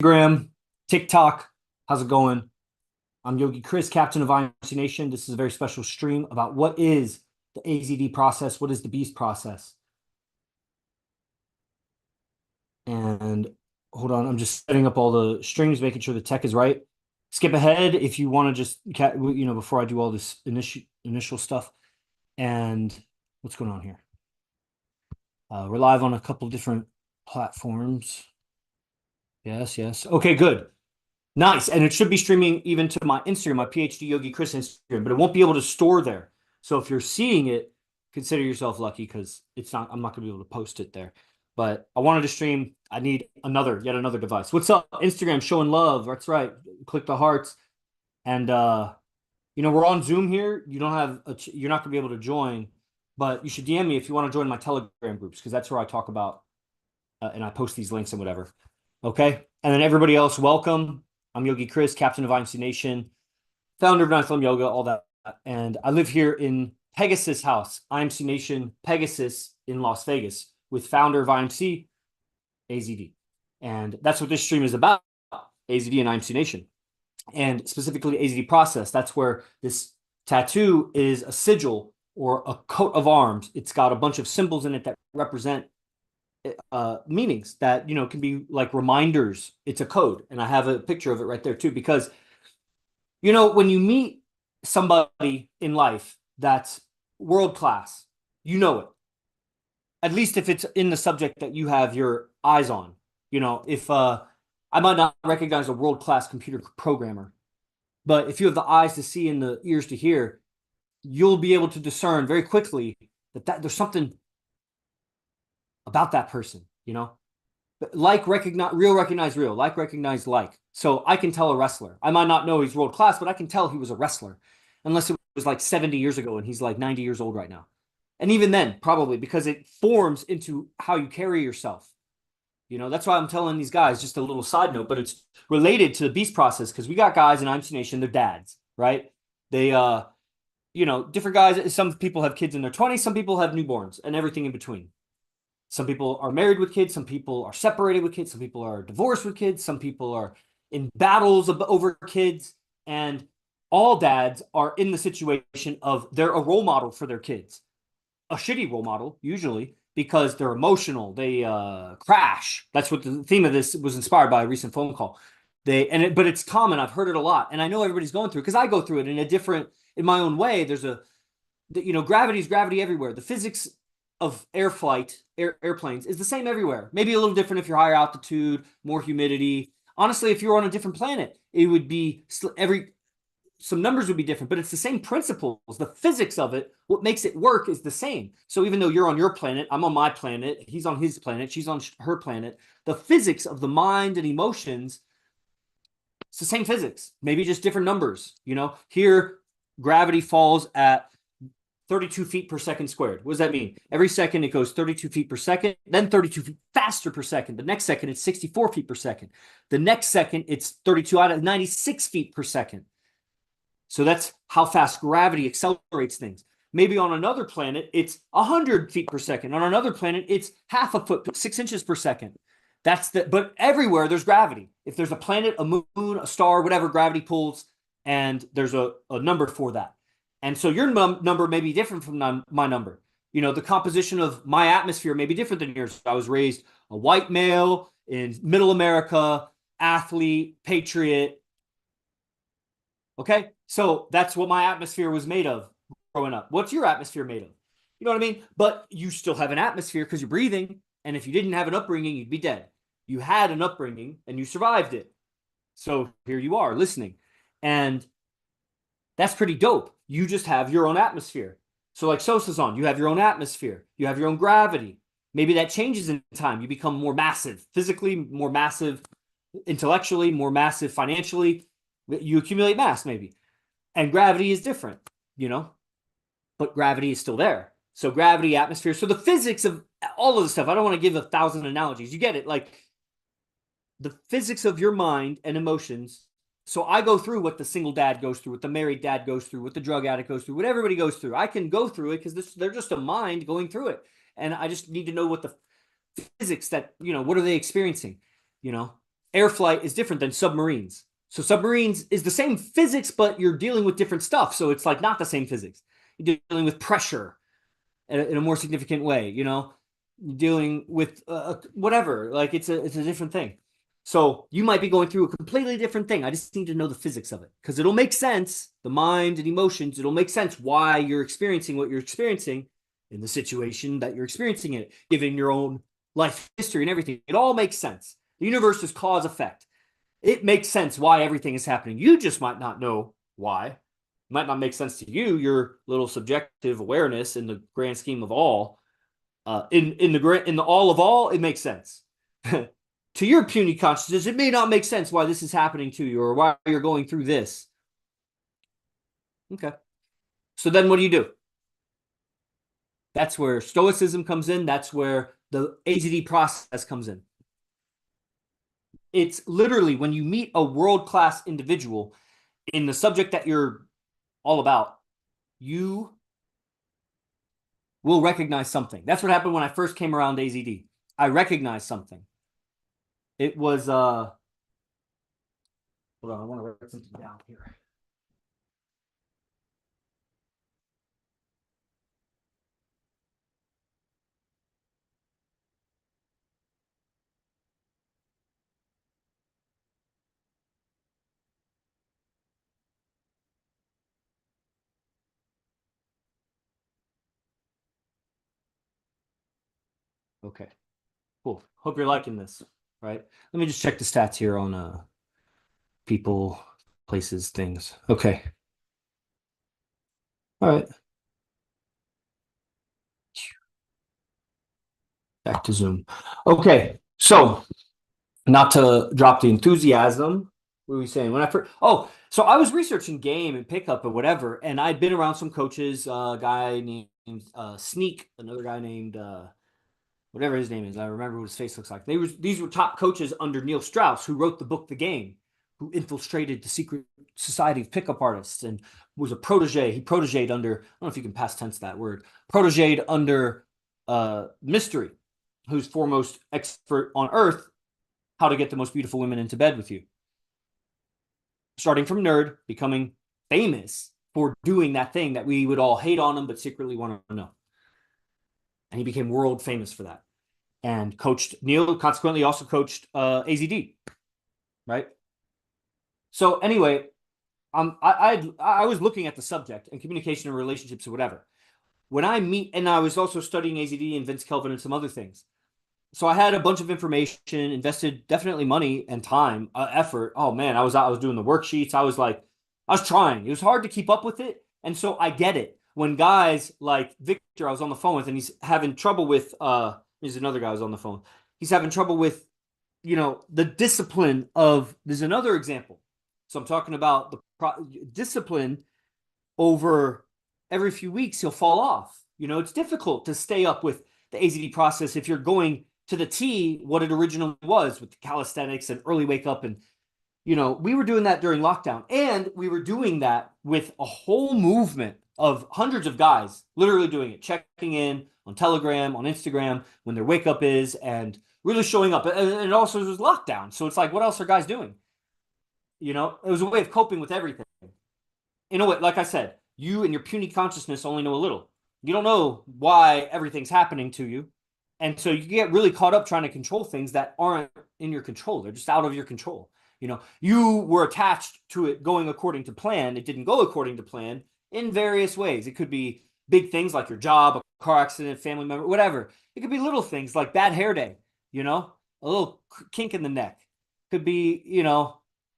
Instagram, TikTok. How's it going? I'm Yogi Chris, captain of IMC Nation. This is a very special stream about what is the AZD process, what is the beast process. And hold on, I'm just setting up all the streams, making sure the tech is right. Skip ahead if you want to just, before I do all this initial stuff. And what's going on here? We're live on a couple different platforms. Yes. Okay, good. Nice. And it should be streaming even to my Instagram, my PhD Yogi Chris Instagram, but it won't be able to store there. So if you're seeing it, consider yourself lucky because I'm not going to be able to post it there. But I wanted to stream. I need yet another device. What's up? Instagram showing love. That's right. Click the hearts. And we're on Zoom here. You're not going to be able to join, but you should DM me if you want to join my Telegram groups because that's where I talk about and I post these links and whatever. Okay. And then everybody else, welcome. I'm Yogi Chris, captain of IMC Nation, founder of Ninth Yoga, all that. And I live here in Pegasus House, IMC Nation, Pegasus in Las Vegas, with founder of IMC, AZD. And that's what this stream is about, AZD and IMC Nation. And specifically AZD process. That's where this tattoo is a sigil or a coat of arms. It's got a bunch of symbols in it that represent meanings that can be like reminders. It's a code, and I have a picture of it right there too, because when you meet somebody in life that's world class, it, at least if it's in the subject that you have your eyes on. If I might not recognize a world class computer programmer, but if you have the eyes to see and the ears to hear, you'll be able to discern very quickly that there's something about that person, like recognize real, like recognize like. So I can tell a wrestler. I might not know he's world class, but I can tell he was a wrestler, unless it was like 70 years ago and he's like 90 years old right now. And even then, probably because it forms into how you carry yourself. That's why I'm telling these guys, just a little side note, but it's related to the beast process because we got guys in IMC Nation, they're dads, right? They, different guys. Some people have kids in their 20s, some people have newborns and everything in between. Some people are married with kids. Some people are separated with kids. Some people are divorced with kids. Some people are in battles over kids. And all dads are in the situation of they're a role model for their kids. A shitty role model, usually, because they're emotional. They crash. That's what the theme of this was inspired by a recent phone call. But it's common. I've heard it a lot. And I know everybody's going through it because I go through it in my own way. There's gravity is gravity everywhere. The physics of airplanes is the same everywhere. Maybe a little different if you're higher altitude, more humidity. Honestly, if you're on a different planet, it would be some numbers would be different, but it's the same principles. The physics of it, what makes it work is the same. So even though you're on your planet, I'm on my planet, he's on his planet, she's on her planet, the physics of the mind and emotions, it's the same physics, maybe just different numbers. Here, gravity falls at 32 feet per second squared. What does that mean? Every second it goes 32 feet per second, then 32 feet faster per second. The next second it's 64 feet per second. The next second it's 32 out of 96 feet per second. So that's how fast gravity accelerates things. Maybe on another planet it's 100 feet per second. On another planet it's half a foot, 6 inches per second. But everywhere there's gravity. If there's a planet, a moon, a star, whatever, gravity pulls, and there's a number for that. And so your number may be different from my number. The composition of my atmosphere may be different than yours. I was raised a white male in middle America, athlete, patriot. Okay? So that's what my atmosphere was made of growing up. What's your atmosphere made of? You know what I mean? But you still have an atmosphere because you're breathing. And if you didn't have an upbringing, you'd be dead. You had an upbringing and you survived it. So here you are listening. And that's pretty dope. You just have your own atmosphere. So like Sosa's on, you have your own atmosphere. You have your own gravity. Maybe that changes in time. You become more massive, physically more massive, intellectually more massive, financially. You accumulate mass maybe. And gravity is different, but gravity is still there. So gravity, atmosphere. So the physics of all of the stuff, I don't want to give 1,000 analogies. You get it. Like the physics of your mind and emotions. So I go through what the single dad goes through, what the married dad goes through, what the drug addict goes through, what everybody goes through. I can go through it because they're just a mind going through it. And I just need to know what the physics what are they experiencing? air flight is different than submarines. So submarines is the same physics, but you're dealing with different stuff. So it's like not the same physics. You're dealing with pressure in a more significant way, you know, dealing with whatever. Like it's a different thing. So you might be going through a completely different thing. I just need to know the physics of it because it'll make sense. The mind and emotions, it'll make sense why you're experiencing what you're experiencing in the situation that you're experiencing it, given your own life history and everything. It all makes sense. The universe is cause effect. It makes sense why everything is happening. You just might not know why. It might not make sense to you, your little subjective awareness in the grand scheme of all. In the all of all, it makes sense. To your puny consciousness, it may not make sense why this is happening to you or why you're going through this. Okay. So then what do? That's where Stoicism comes in. That's where the AZD process comes in. It's literally when you meet a world-class individual in the subject that you're all about, you will recognize something. That's what happened when I first came around AZD. I recognized something. It was hold on, I want to write something down here. Okay, cool. Hope you're liking this. Right. Let me just check the stats here on people, places, things. Okay. All right. Back to Zoom. Okay. So not to drop the enthusiasm. What were we saying? When I first, oh, so I was researching game and pickup and whatever, and I'd been around some coaches, a guy named Sneak, another guy named whatever his name is. I remember what his face looks like. These were top coaches under Neil Strauss, who wrote the book The Game, who infiltrated the secret society of pickup artists and was a protege. He protéged under, I don't know if you can past tense that word, protéged under Mystery, who's foremost expert on earth, how to get the most beautiful women into bed with you. Starting from nerd, becoming famous for doing that thing that we would all hate on him, but secretly want to know. And he became world famous for that. And coached Neil, consequently also coached AZD, right? So anyway, I was looking at the subject and communication and relationships or whatever. When I meet, and I was also studying AZD and Vince Kelvin and some other things. So I had a bunch of information, invested definitely money and time, effort. Oh man, I was doing the worksheets. I was trying. It was hard to keep up with it, and so I get it. When guys like Victor, I was on the phone with, and he's having trouble with. There's another guy I was on the phone. He's having trouble with, the discipline of. There's another example. So I'm talking about the discipline over every few weeks. He'll fall off. It's difficult to stay up with the AZD process if you're going to the T what it originally was with the calisthenics and early wake up. And, we were doing that during lockdown. And we were doing that with a whole movement of hundreds of guys literally doing it, checking in on Telegram, on Instagram, when their wake up is, and really showing up. And it also was lockdown. So it's like, what else are guys doing? It was a way of coping with everything. In a way, like I said, you and your puny consciousness only know a little. You don't know why everything's happening to you. And so you get really caught up trying to control things that aren't in your control. They're just out of your control. You were attached to it going according to plan. It didn't go according to plan in various ways. It could be big things like your job, a car accident, family member, whatever. It could be little things like bad hair day, a little kink in the neck. Could be,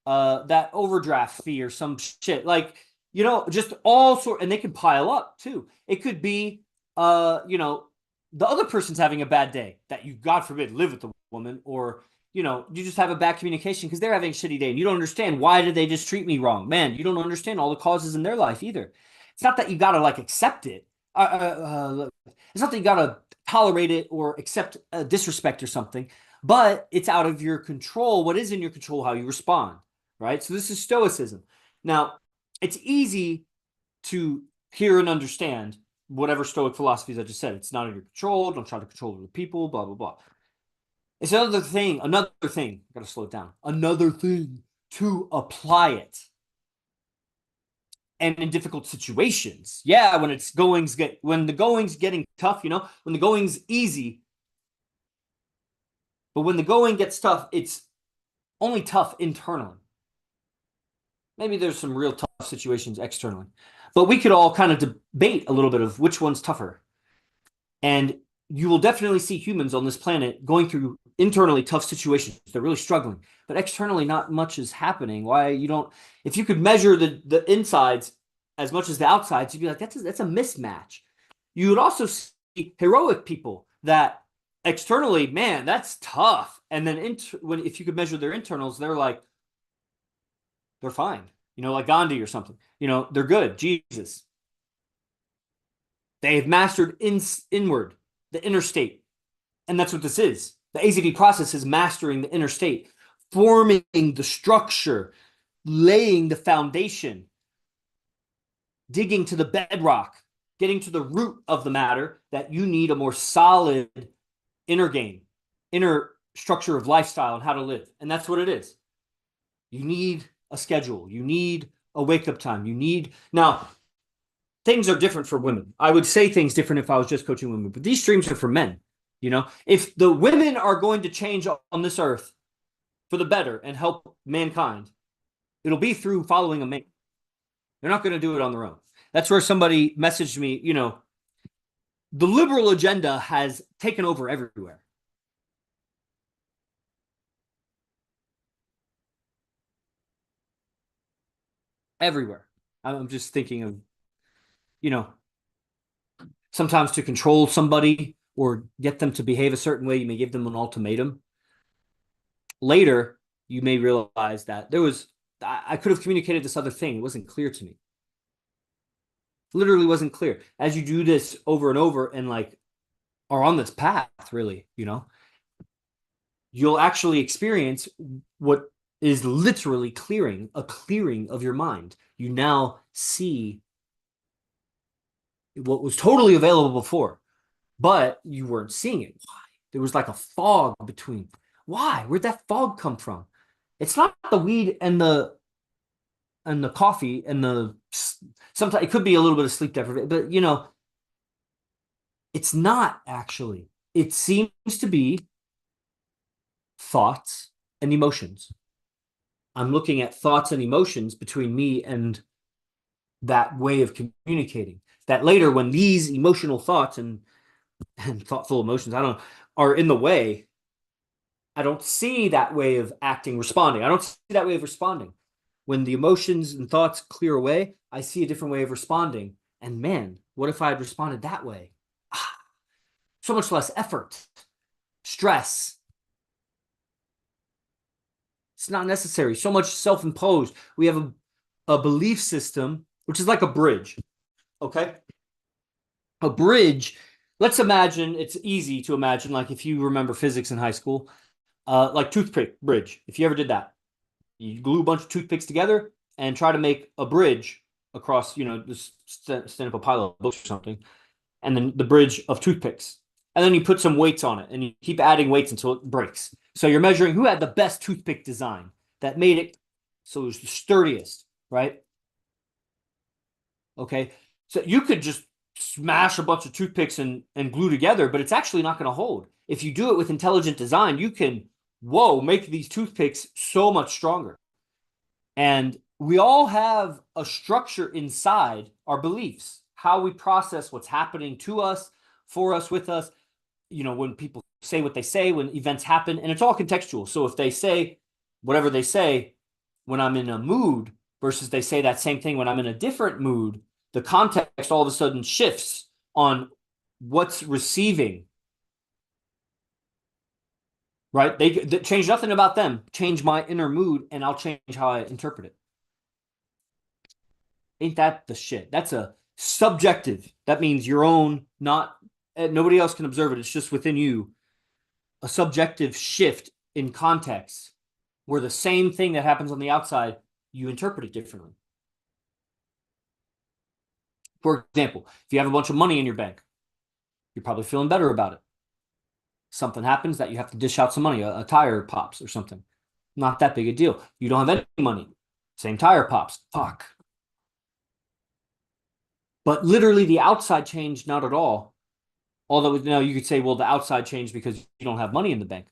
that overdraft fee or some shit. Like, just all sort, and they can pile up too. It could be, the other person's having a bad day that you, God forbid, live with the woman, or, you just have a bad communication because they're having a shitty day and you don't understand why did they just treat me wrong? Man, you don't understand all the causes in their life either. It's not that you got to like accept it. It's not that you got to tolerate it or accept disrespect or something, but it's out of your control. What is in your control, how you respond, right? So this is Stoicism. Now, it's easy to hear and understand whatever Stoic philosophies I just said. It's not in your control. Don't try to control other people, blah, blah, blah. It's another thing, I gotta slow it down. Another thing to apply it. And in difficult situations. Yeah, when the going's getting tough, when the going's easy, but when the going gets tough, it's only tough internally. Maybe there's some real tough situations externally. But we could all kind of debate a little bit of which one's tougher. And you will definitely see humans on this planet going through internally tough situations. They're really struggling, but externally, not much is happening. Why you don't, if you could measure the insides as much as the outsides, you'd be like, that's a mismatch. You would also see heroic people that externally, man, that's tough. And then if you could measure their internals, they're fine. Like Gandhi or something. They're good. Jesus. They have mastered inward, the inner state. And that's what this is. The AZD process is mastering the inner state, forming the structure, laying the foundation, digging to the bedrock, getting to the root of the matter that you need a more solid inner game, inner structure of lifestyle and how to live. And that's what it is. You need a schedule. You need a wake-up time. Now, things are different for women. I would say things different if I was just coaching women, but these streams are for men. If the women are going to change on this earth for the better and help mankind, it'll be through following a man. They're not going to do it on their own. That's where somebody messaged me, the liberal agenda has taken over everywhere. Everywhere. I'm just thinking of, sometimes to control somebody or get them to behave a certain way, you may give them an ultimatum. Later, you may realize that I could have communicated this other thing. It wasn't clear to me. Literally wasn't clear. As you do this over and over and are on this path, really, you'll actually experience what is literally a clearing of your mind. You now see what was totally available before, but you weren't seeing it. Why? There was like a fog between. Why? Where'd that fog come from? It's not the weed and the coffee and sometimes it could be a little bit of sleep deprivation, but it's not actually. It seems to be thoughts and emotions. I'm looking at thoughts and emotions between me and that way of communicating. That later, when these emotional thoughts and thoughtful emotions, are in the way, I don't see that way of acting, responding. I don't see that way of responding. When the emotions and thoughts clear away, I see a different way of responding. And man, what if I had responded that way? So much less effort, stress. It's not necessary. So much self-imposed. We have a belief system, which is like a bridge. Okay? A bridge, let's imagine, it's easy to imagine, like if you remember physics in high school, like toothpick bridge. If you ever did that, you glue a bunch of toothpicks together and try to make a bridge across, just stand up a pile of books or something, and then the bridge of toothpicks. And then you put some weights on it and you keep adding weights until it breaks. So you're measuring who had the best toothpick design that made it so it was the sturdiest, right? Okay. So you could just smash a bunch of toothpicks and glue together, but it's actually not going to hold. If you do it with intelligent design, you can, make these toothpicks so much stronger. And we all have a structure inside our beliefs, how we process what's happening to us, for us, with us. When people say what they say, when events happen, and it's all contextual. So if they say whatever they say when I'm in a mood versus they say that same thing when I'm in a different mood, the context all of a sudden shifts on what's receiving. Right? They change nothing about them, change my inner mood, and I'll change how I interpret it. Ain't that the shit? That's a subjective. That means your own, not nobody else can observe it. It's just within you. A subjective shift in context where the same thing that happens on the outside, you interpret it differently. For example, if you have a bunch of money in your bank, you're probably feeling better about it. Something happens that you have to dish out some money, a tire pops or something. Not that big a deal. You don't have any money. Same tire pops. Fuck. But literally the outside changed not at all. Although now you could say, well, the outside changed because you don't have money in the bank.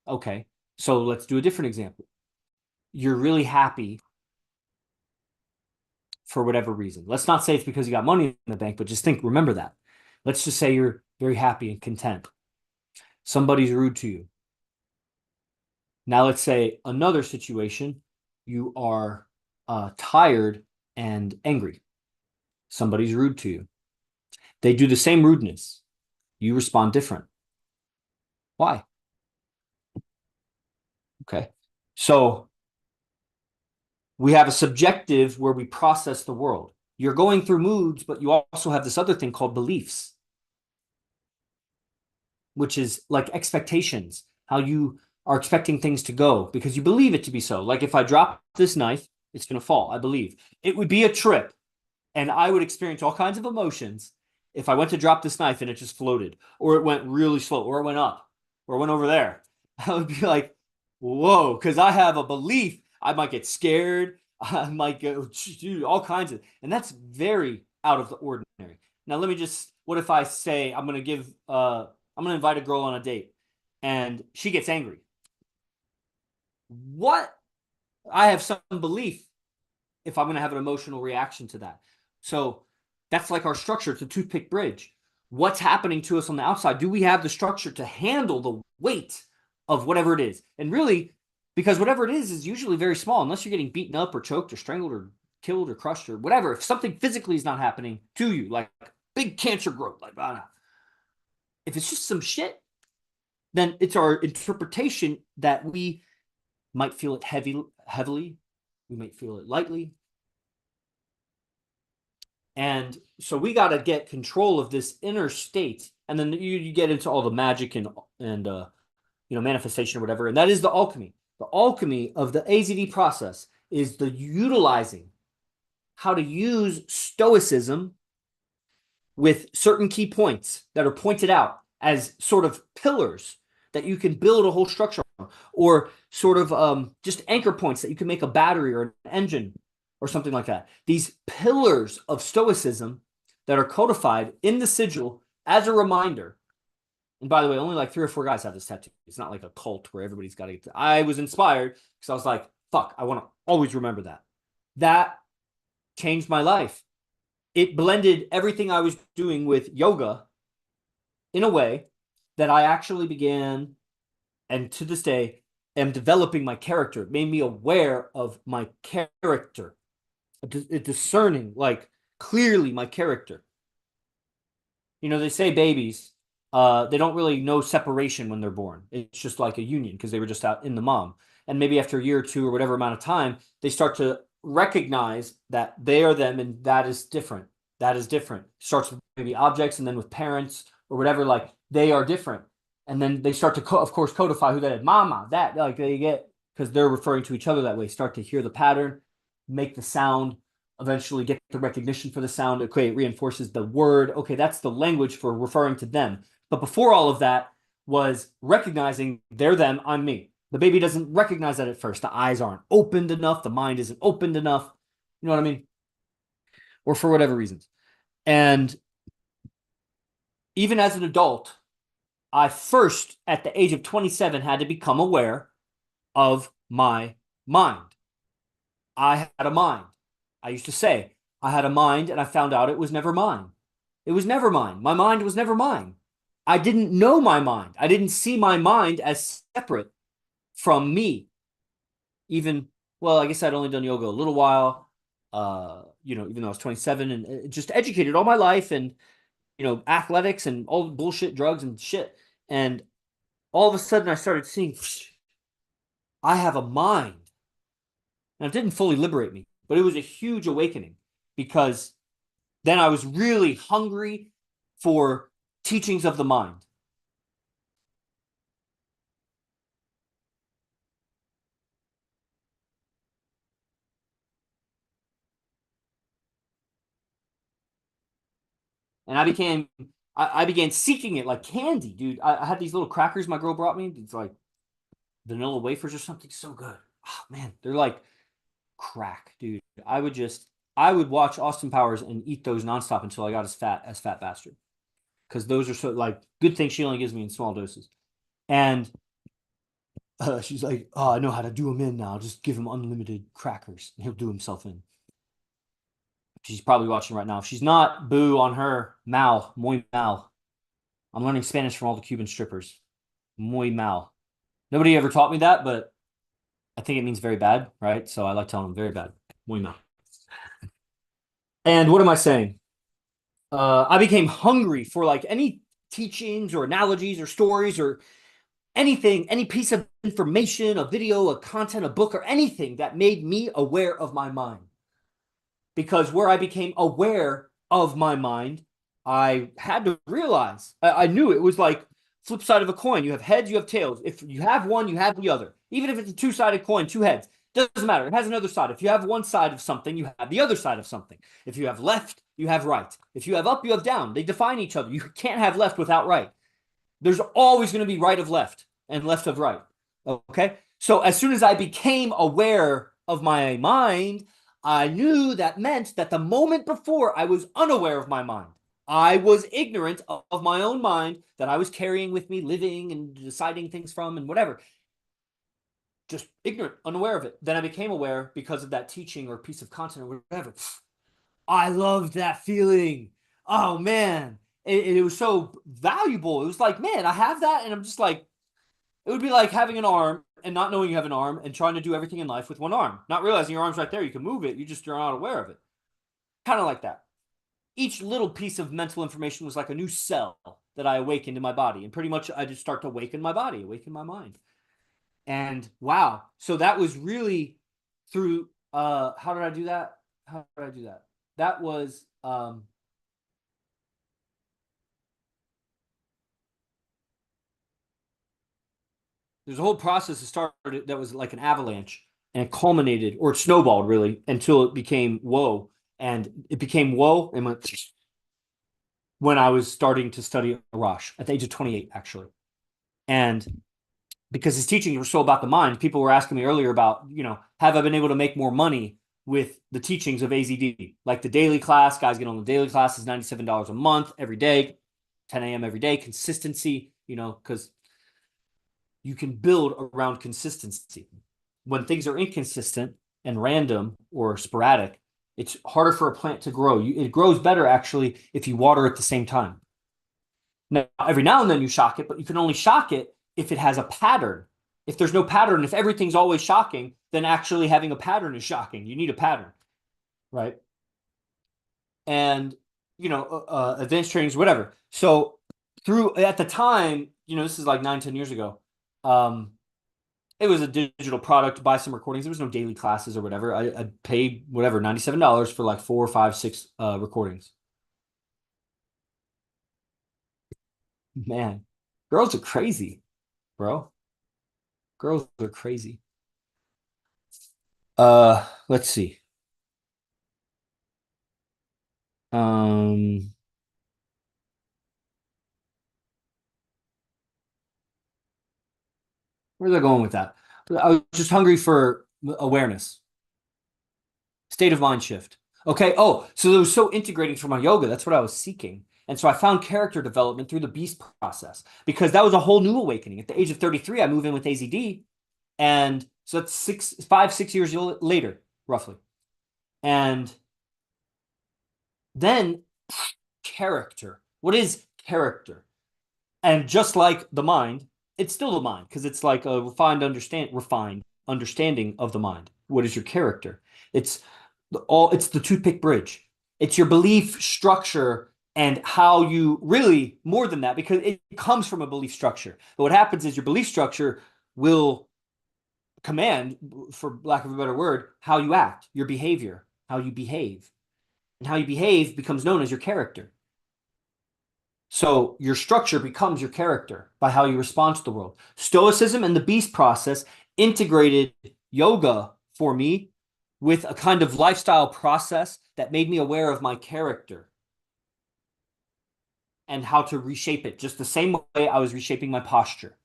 Okay. So let's do a different example. You're really happy for whatever reason. Let's not say it's because you got money in the bank, but just remember that. Let's just say you're very happy and content. Somebody's rude to you. Now let's say another situation, you are tired and angry. Somebody's rude to you. They do the same rudeness. You respond different. Why? Okay. So we have a subjective where we process the world. You're going through moods, but you also have this other thing called beliefs, which is like expectations, how you are expecting things to go because you believe it to be so. Like if I drop this knife, it's going to fall. I believe it would be a trip and I would experience all kinds of emotions if I went to drop this knife and it just floated, or it went really slow, or it went up, or it went over there. I would be like, whoa, because I have a belief I might get scared. I might go, dude, all kinds of, and that's very out of the ordinary. Now, let me just, what if I say I'm going to invite a girl on a date and she gets angry? What? I have some belief if I'm going to have an emotional reaction to that. So that's like our structure. It's a toothpick bridge. What's happening to us on the outside? Do we have the structure to handle the weight of whatever it is? And really, because whatever it is usually very small, unless you're getting beaten up or choked or strangled or killed or crushed or whatever. If something physically is not happening to you, like big cancer growth, like if it's just some shit, then it's our interpretation that we might feel it heavily, we might feel it lightly, and so we got to get control of this inner state, and then you get into all the magic and manifestation or whatever, and that is the alchemy. The alchemy of the AZD process is the utilizing how to use stoicism with certain key points that are pointed out as sort of pillars that you can build a whole structure on, or sort of just anchor points that you can make a battery or an engine or something like that. These pillars of stoicism that are codified in the sigil as a reminder. And by the way, only like 3 or 4 guys have this tattoo. It's not like a cult where everybody's got to get. I was inspired because I was like, fuck, I want to always remember that. That changed my life. It blended everything I was doing with yoga in a way that I actually began, and to this day, am developing my character. It made me aware of my character, discerning, like, clearly my character. They say babies, they don't really know separation when they're born. It's just like a union because they were just out in the mom. And maybe after a year or two or whatever amount of time, they start to recognize that they are them and that is different. That is different. Starts with maybe objects and then with parents or whatever, like they are different. And then they start to, of course, codify who that is. Mama, that, like they get, because they're referring to each other that way, start to hear the pattern, make the sound, eventually get the recognition for the sound. Okay, it reinforces the word. Okay, that's the language for referring to them. But before all of that was recognizing they're them, I'm me. The baby doesn't recognize that at first. The eyes aren't opened enough. The mind isn't opened enough. You know what I mean? Or for whatever reasons. And even as an adult, I first, at the age of 27, had to become aware of my mind. I had a mind. I used to say, I had a mind, and I found out it was never mine. It was never mine. My mind was never mine. I didn't know my mind. I didn't see my mind as separate from me. Even, well, I guess I'd only done yoga a little while, even though I was 27, and just educated all my life, and, athletics and all bullshit, drugs and shit. And all of a sudden I started seeing, I have a mind. And it didn't fully liberate me, but it was a huge awakening because then I was really hungry for teachings of the mind. And I became I began seeking it like candy, dude. I had these little crackers my girl brought me. It's like vanilla wafers or something, so good. Oh man, they're like crack, dude. I would watch Austin Powers and eat those nonstop until I got as fat bastard. Because those are so like good things she only gives me in small doses. And she's like, "Oh, I know how to do him in now. Just give him unlimited crackers, and he'll do himself in." She's probably watching right now. If she's not, boo on her. Mal, muy mal. I'm learning Spanish from all the Cuban strippers. Muy mal. Nobody ever taught me that, but I think it means very bad, right? So I like telling them very bad. Muy mal. And what am I saying? I became hungry for like any teachings or analogies or stories or anything, any piece of information, a video, a content, a book, or anything that made me aware of my mind. Because where I became aware of my mind, I had to realize, I knew it was like flip side of a coin. You have heads, you have tails. If you have one, you have the other. Even if it's a two-sided coin, two heads, doesn't matter. It has another side. If you have one side of something, you have the other side of something. If you have left, you have right. If you have up, you have down. They define each other. You can't have left without right. There's always going to be right of left and left of right. Okay. So as soon as I became aware of my mind, I knew that meant that the moment before I was unaware of my mind. I was ignorant of my own mind that I was carrying with me, living and deciding things from and whatever. Just ignorant, unaware of it. Then I became aware because of that teaching or piece of content or whatever. I loved that feeling. Oh man. It was so valuable. It was like, man, I have that. And I'm just like, it would be like having an arm and not knowing you have an arm and trying to do everything in life with one arm, not realizing your arm's right there. You can move it. You're not aware of it. Kind of like that. Each little piece of mental information was like a new cell that I awakened in my body. And pretty much I just start to awaken my body, awaken my mind. And wow. So that was really through, how did I do that? How did I do that? That was, there's a whole process that started that was like an avalanche and it culminated or it snowballed really until it became whoa. And it became whoa and went when I was starting to study Arash at the age of 28, actually. And because his teachings were so about the mind, people were asking me earlier about, have I been able to make more money with the teachings of AZD? Like the daily class, guys get on the daily class is $97 a month every day, 10 a.m. every day, consistency, because you can build around consistency. When things are inconsistent and random or sporadic, it's harder for a plant to grow. It grows better actually if you water at the same time. Now, every now and then you shock it, but you can only shock it if it has a pattern. If there's no pattern, if everything's always shocking, then actually having a pattern is shocking. You need a pattern, right? And advanced trainings, whatever. So through at the time, this is like 9, 10 years ago. It was a digital product to buy some recordings. There was no daily classes or whatever. I paid whatever, $97 for like 4, 5, 6 recordings. Man, girls are crazy, bro. Girls are crazy. Let's see. Um, where's I going with that? I was just hungry for awareness, state of mind shift. Okay. Oh, so it was so integrating for my yoga. That's what I was seeking. And so I found character development through the beast process because that was a whole new awakening. At the age of 33, I moved in with AZD. And so that's 5, 6 years later, roughly. And then character. What is character? And just like the mind, it's still the mind because it's like a refined understanding of the mind. What is your character? It's the toothpick bridge. It's your belief structure and how you really more than that because it comes from a belief structure. But what happens is your belief structure will command, for lack of a better word, how you act, your behavior, how you behave. And how you behave becomes known as your character. So your structure becomes your character by how you respond to the world. Stoicism and the beast process integrated yoga for me with a kind of lifestyle process that made me aware of my character. and how to reshape it, just the same way I was reshaping my posture.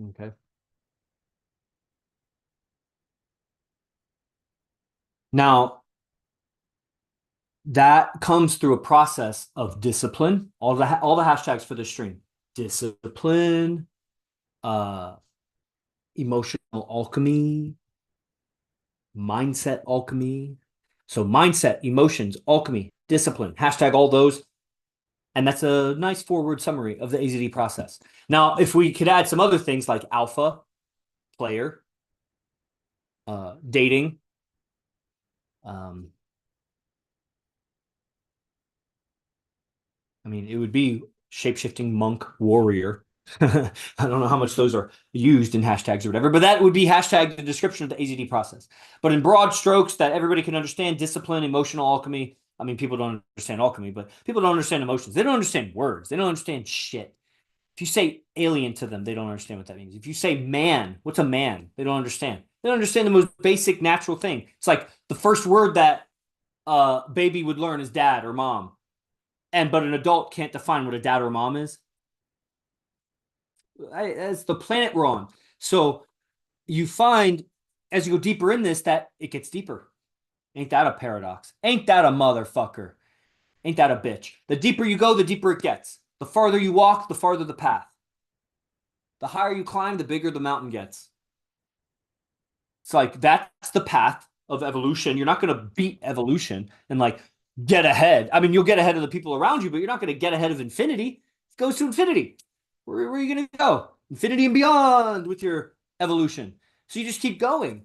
Okay. Now, that comes through a process of discipline. All the hashtags for the stream: discipline, uh, emotional alchemy, mindset alchemy. So mindset, emotions, alchemy, discipline. Hashtag all those. And that's a nice forward summary of the AZD process. Now, if we could add some other things like alpha, player, dating, I mean, it would be shapeshifting monk warrior. I don't know how much those are used in hashtags or whatever, but that would be hashtag the description of the AZD process. But in broad strokes that everybody can understand: discipline, emotional alchemy. I mean, people don't understand alchemy, but people don't understand emotions. They don't understand words. They don't understand shit. If you say alien to them, they don't understand what that means. If you say man, what's a man? They don't understand. They don't understand the most basic natural thing. It's like the first word that a baby would learn is dad or mom. But an adult can't define what a dad or mom is. That's the planet we're on. So you find as you go deeper in this that it gets deeper. Ain't that a paradox? Ain't that a motherfucker? Ain't that a bitch? The deeper you go, the deeper it gets. The farther you walk, the farther the path. The higher you climb, the bigger the mountain gets. It's like that's the path of evolution. You're not going to beat evolution and like get ahead. I mean, you'll get ahead of the people around you, but you're not going to get ahead of infinity. It goes to infinity. Where are you going to go? Infinity and beyond with your evolution. So you just keep going.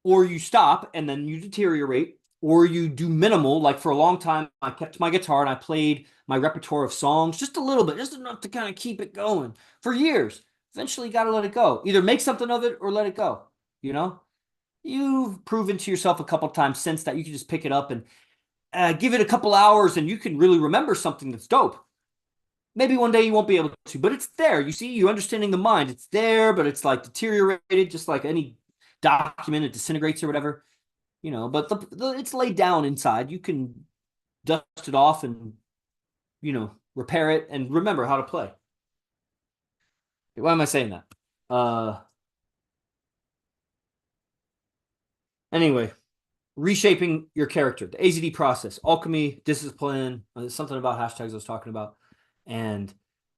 Or you stop and then you deteriorate, or you do minimal. Like for a long time, I kept my guitar and I played my repertoire of songs just a little bit, just enough to kind of keep it going for years. Eventually, got to let it go. Either make something of it or let it go. You know, you've proven to yourself a couple times since that you can just pick it up and give it a couple hours and you can really remember something that's dope. Maybe one day you won't be able to, but it's there. You see, you're understanding the mind. It's there, but it's like deteriorated, just like any document. It disintegrates or whatever, you know. But it's laid down inside. You can dust it off and, you know, repair it and remember how to play. Why am I saying that? Anyway, reshaping your character, the AZD process, alchemy, discipline, something about hashtags I was talking about. And,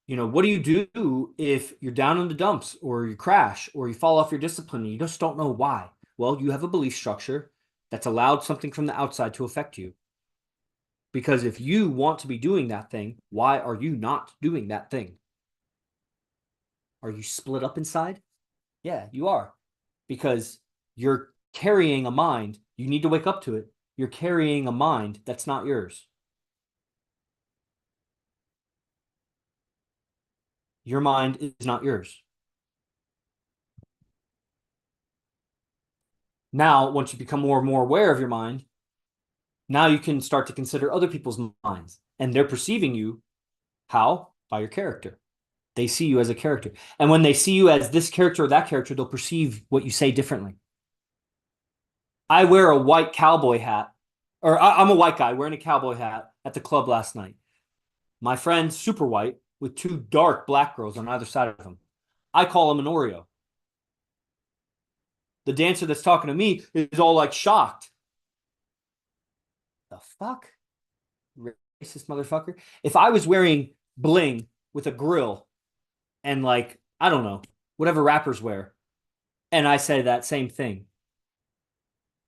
you know, what do you do if you're down in the dumps or you crash or you fall off your discipline and you just don't know why? Well, you have a belief structure that's allowed something from the outside to affect you. Because if you want to be doing that thing, why are you not doing that thing? Are you split up inside? Yeah, you are. Because you're carrying a mind. You need to wake up to it. You're carrying a mind that's not yours. Your mind is not yours. Now, once you become more and more aware of your mind, now you can start to consider other people's minds. And they're perceiving you how? By your character. They see you as a character. And when they see you as this character or that character, they'll perceive what you say differently. I wear a white cowboy hat, or I'm a white guy wearing a cowboy hat at the club last night. My friend's super white with two dark black girls on either side of him. I call him an Oreo. The dancer that's talking to me is all like shocked. The fuck? Racist motherfucker. If I was wearing bling with a grill and like, I don't know, whatever rappers wear, and I say that same thing,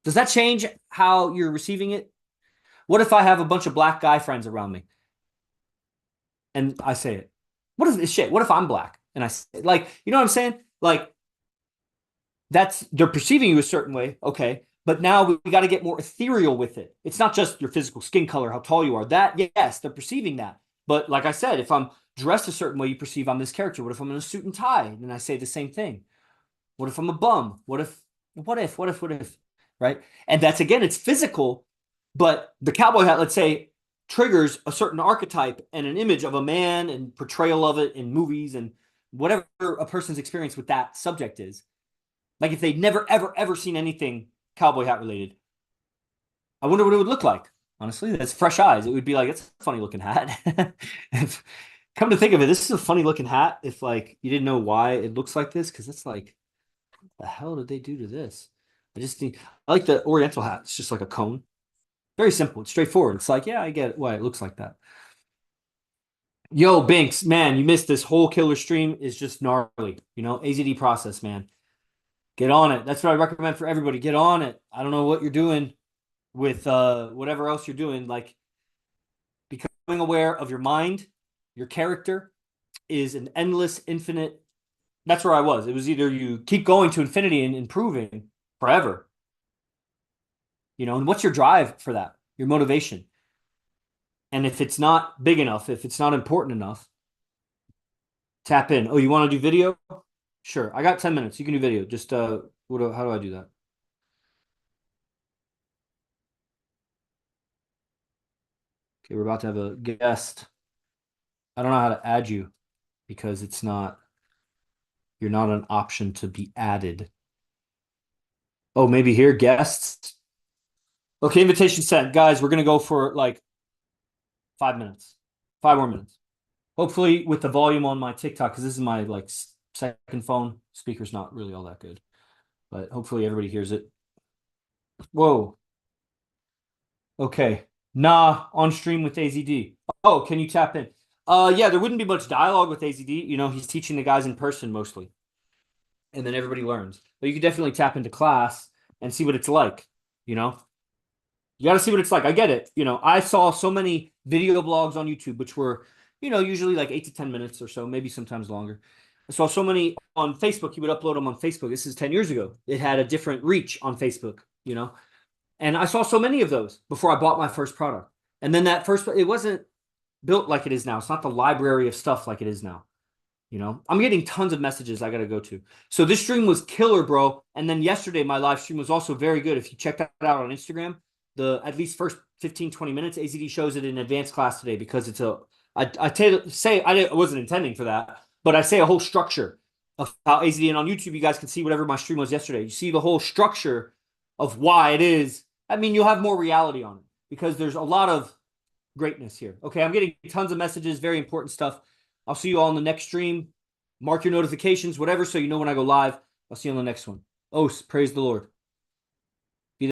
does that change how you're receiving it? What if I have a bunch of black guy friends around me and I say it? What if shit? What if I'm black and I say, like, you know what I'm saying? Like, that's they're perceiving you a certain way, okay, but now we got to get more ethereal with it. It's not just your physical skin color, how tall you are. That, yes, they're perceiving that. But like I said, if I'm dressed a certain way, you perceive I'm this character. What if I'm in a suit and tie and I say the same thing? What if I'm a bum? What if, right? And that's, again, it's physical. But the cowboy hat, let's say triggers a certain archetype and an image of a man and portrayal of it in movies and whatever a person's experience with that subject is. Like if they'd never, ever, ever seen anything cowboy hat related, I wonder what it would look like. Honestly, that's fresh eyes. It would be like, it's a funny looking hat. If, come to think of it, this is a funny looking hat. If like you didn't know why it looks like this, because it's like, what the hell did they do to this? I just think I like the Oriental hat. It's just like a cone. Very simple. It's straightforward. It's like, yeah, I get why it looks like that. Yo, Binks, man, you missed this whole killer stream is just gnarly. You know, AZD process, man. Get on it. That's what I recommend for everybody. Get on it. I don't know what you're doing with whatever else you're doing. Like becoming aware of your mind, your character is an endless, infinite. That's where I was. It was either you keep going to infinity and improving forever. You know, and what's your drive for that? Your motivation. And if it's not big enough, if it's not important enough, tap in. Oh, you want to do video? Sure. I got 10 minutes. You can do video. Just how do I do that? Okay, we're about to have a guest. I don't know how to add you because you're not an option to be added. Oh, maybe here, guests. Okay, invitation sent. Guys, we're gonna go for like 5 minutes. 5 more minutes. Hopefully with the volume on my TikTok, because this is my like second phone. Speaker's not really all that good. But hopefully everybody hears it. Whoa. Okay. Nah, on stream with AZD. Oh, can you tap in? Yeah, there wouldn't be much dialogue with AZD. You know, he's teaching the guys in person mostly. And then everybody learns. But you can definitely tap into class and see what it's like, you know? You got to see what it's like. I get it. You know, I saw so many video blogs on YouTube, which were, you know, usually like 8 to 10 minutes or so, maybe sometimes longer. I saw so many on Facebook. He would upload them on Facebook. This is 10 years ago. It had a different reach on Facebook, you know? And I saw so many of those before I bought my first product. And then that first, it wasn't built like it is now. It's not the library of stuff like it is now. You know, I'm getting tons of messages I got to go to. So this stream was killer, bro. And then yesterday, my live stream was also very good. If you check that out on Instagram, the at least first 15, 20 minutes, AZD shows it in advanced class today because it's I wasn't intending for that, but I say a whole structure of how AZD, and on YouTube, you guys can see whatever my stream was yesterday. You see the whole structure of why it is. I mean, you'll have more reality on it because there's a lot of greatness here. Okay, I'm getting tons of messages, very important stuff. I'll see you all in the next stream. Mark your notifications, whatever, so you know when I go live. I'll see you on the next one. Oh, praise the Lord.